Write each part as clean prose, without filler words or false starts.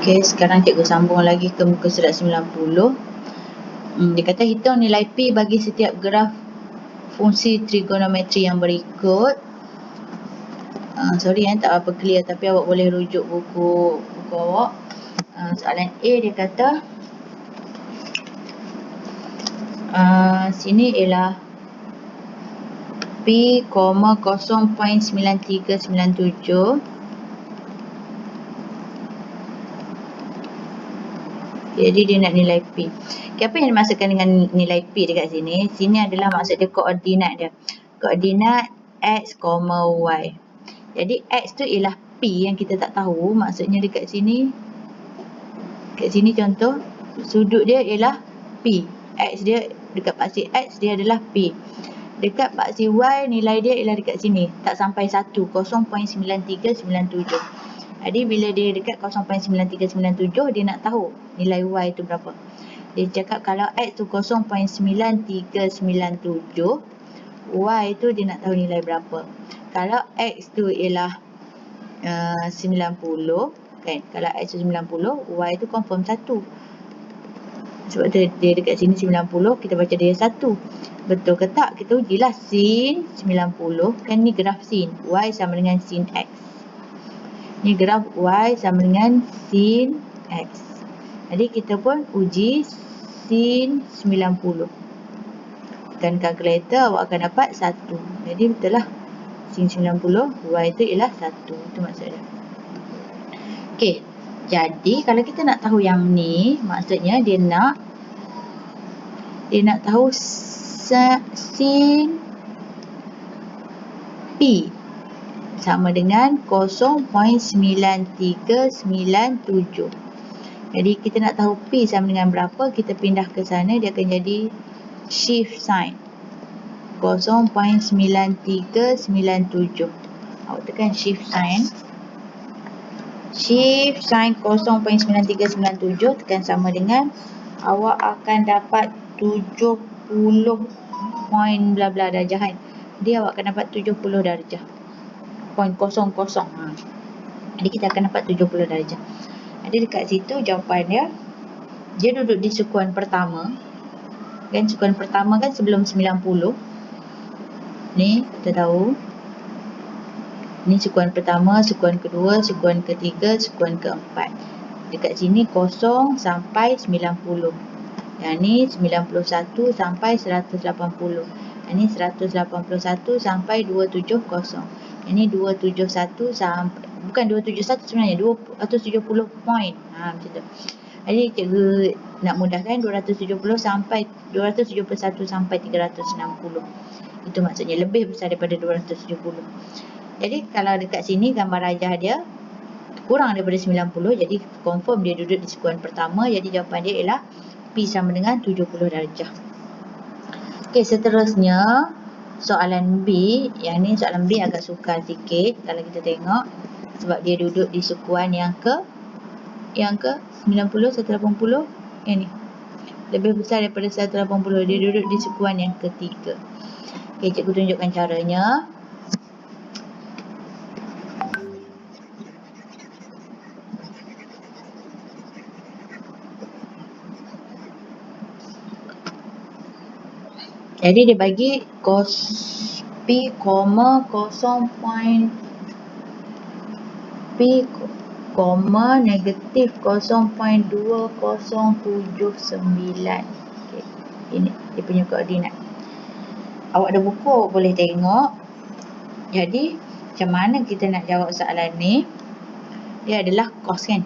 Okey, sekarang cikgu sambung lagi ke muka surat 90. Dia kata hitung nilai P bagi setiap graf fungsi trigonometri yang berikut. Sorry tak apa clear, tapi awak boleh rujuk buku awak. Soalan A dia kata sini ialah P, 0.9397. Jadi dia nak nilai P. Okay, apa yang dimaksudkan dengan nilai P dekat sini? Sini adalah maksud dia koordinat dia. Koordinat X, Y. Jadi X tu ialah P yang kita tak tahu. Maksudnya dekat sini. Dekat sini contoh. Sudut dia ialah P. X dia dekat paksi X dia adalah P. Dekat paksi Y nilai dia ialah dekat sini. Tak sampai 1. 0.9397. Jadi bila dia dekat 0.9397 dia nak tahu nilai Y tu berapa. Dia cakap kalau X tu 0.9397, Y tu dia nak tahu nilai berapa. Kalau X tu ialah 90 kan. Kalau X tu 90, Y tu confirm 1. Sebab tu dia dekat sini 90, kita baca dia 1. Betul ke tak? Kita ujilah sin 90. Kan ni graf sin. Y sama dengan sin X. Ni graf Y sama dengan sin X. Jadi kita pun uji sin 90. Tekan kalkulator awak akan dapat 1. Jadi betul lah. Sin 90, Y itu ialah 1. Itu maksudnya. Okey. Jadi kalau kita nak tahu yang ni, maksudnya dia nak tahu sin P sama dengan 0.9397. Jadi kita nak tahu P sama dengan berapa, kita pindah ke sana, dia akan jadi shift sign 0.9397. Awak tekan shift sign. Shift sign 0.9397 tekan sama dengan awak akan dapat 70 point bla bla darjah kan. Dia awak akan dapat 70 darjah. 0.00. Jadi kita akan dapat 70 darjah. Jadi dekat situ jawapan dia duduk di sukuan pertama. Kan sukuan pertama kan sebelum 90. Ni kita tahu. Ni sukuan pertama, sukuan kedua, sukuan ketiga, sukuan keempat. Dekat sini 0 sampai 90. Yang ni 91 sampai 180. Yang ni 181 sampai 270. Yang ni 271 sampai, bukan 271 sebenarnya, 270 point. Macam tu. Jadi cikgu nak mudahkan 270 sampai 271 sampai 360. Itu maksudnya lebih besar daripada 270. Jadi kalau dekat sini gambar rajah dia kurang daripada 90, jadi confirm dia duduk di sukuan pertama. Jadi jawapan dia ialah P sama dengan 70 darjah. Okey, seterusnya soalan B. Yang ni soalan B agak sukar sikit kalau kita tengok, sebab dia duduk di sukuan yang ke 90, 180. Yang ni lebih besar daripada 180. Dia duduk di sukuan yang ketiga. Okey, cikgu tunjukkan caranya. Jadi dia bagi P, 0. P, negatif 0.2079. Okay. Ini dia punya koordinat. Awak ada buku, awak boleh tengok. Jadi macam mana kita nak jawab soalan ni? Dia adalah cos kan.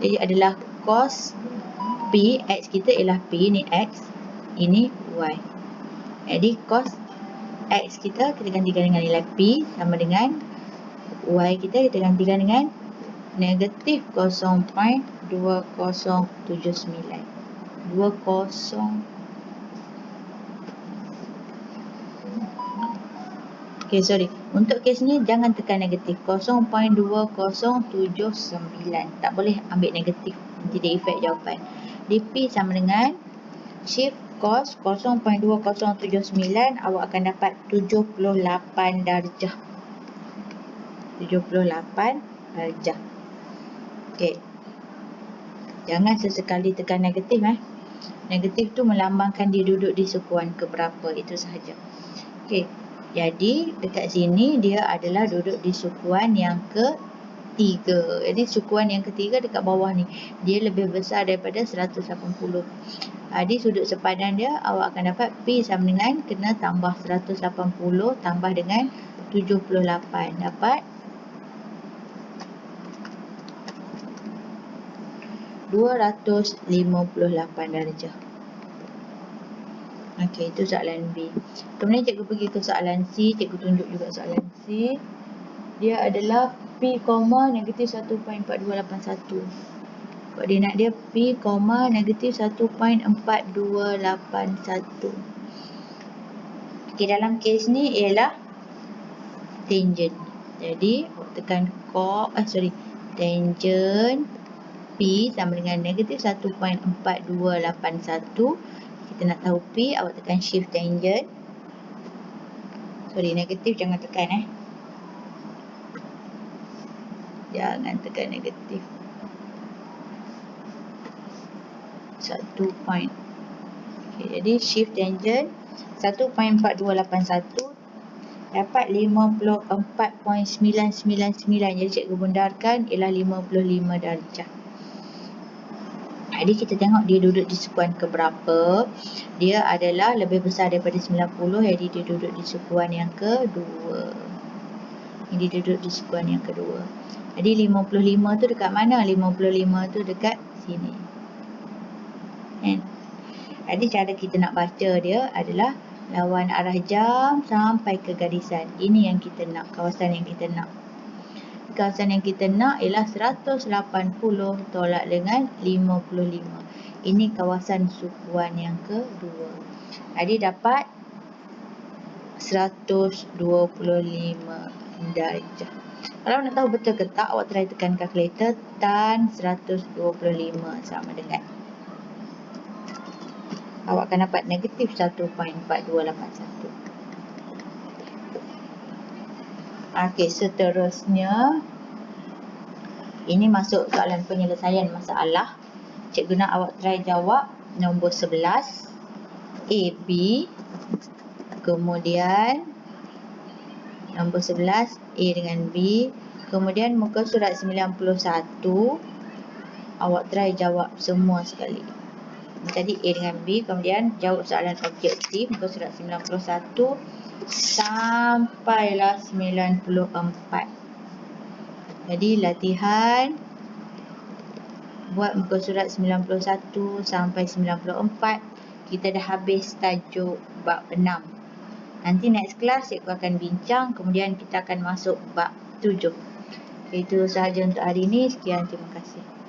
Jadi adalah cos P, X kita ialah P, ni X, ini Y. Jadi cos X kita gantikan dengan nilai P sama dengan Y kita gantikan dengan negatif 0.2079. 20. Okay, sorry. Untuk kes ni jangan tekan negatif 0.2079. Tak boleh ambil negatif. Nanti dia efek jawapan. Di P sama dengan shift cos 0.2079. Awak akan dapat 78 darjah. 78 darjah. Okey. Jangan sesekali tekan negatif. Negatif tu melambangkan dia duduk di sukuan keberapa, itu sahaja. Okey. Jadi dekat sini dia adalah duduk di sukuan yang ketiga. Jadi sukuan yang ketiga dekat bawah ni, dia lebih besar daripada 180. Jadi sudut sepadan dia awak akan dapat P sama dengan kena tambah 180 tambah dengan 78. Dapat 258 darjah. Okey, itu soalan B. Kemudian cikgu pergi ke soalan C. Cikgu tunjuk juga soalan C. Dia adalah P, negatif 1.4281. Koordinat dia P, negatif 1.4281. Okey, dalam kes ni ialah tangent. Jadi, awak tekan tangent P sama dengan negatif 1.4281. Kita nak tahu P, awak tekan shift tangent. Negatif jangan tekan Jangan tekan negatif. 1 point. Okay, jadi shift tangent 1.4281 dapat 54.999. Jadi cikgu bundarkan ialah 55 darjah. Jadi kita tengok dia duduk di sukuan keberapa. Dia adalah lebih besar daripada 90. Jadi dia duduk di sukuan yang kedua. Jadi dia duduk di sukuan yang kedua. Jadi 55 tu dekat mana? 55 tu dekat sini. Jadi cara kita nak baca dia adalah lawan arah jam sampai ke garisan. Ini yang kita nak, kawasan yang kita nak. Kawasan yang kita nak ialah 180 tolak dengan 55. Ini kawasan sukuan yang kedua. Jadi dapat 125 darjah. Kalau nak tahu betul ke tak, awak try tekan kalkulator. Tan 125 sama dengan, awak akan dapat negatif 1.4281. Okey, seterusnya ini masuk soalan penyelesaian masalah. Cikgu nak awak try jawab nombor 11 AB, kemudian nombor 11 A dengan B, kemudian muka surat 91 awak try jawab semua sekali. Jadi A dengan B, kemudian jawab soalan objektif muka surat 91 sampailah 94. Jadi latihan buat muka surat 91 sampai 94. Kita dah habis tajuk bab 6. Nanti next class cikgu akan bincang, kemudian kita akan masuk bab 7. Itu sahaja untuk hari ini. Sekian, terima kasih.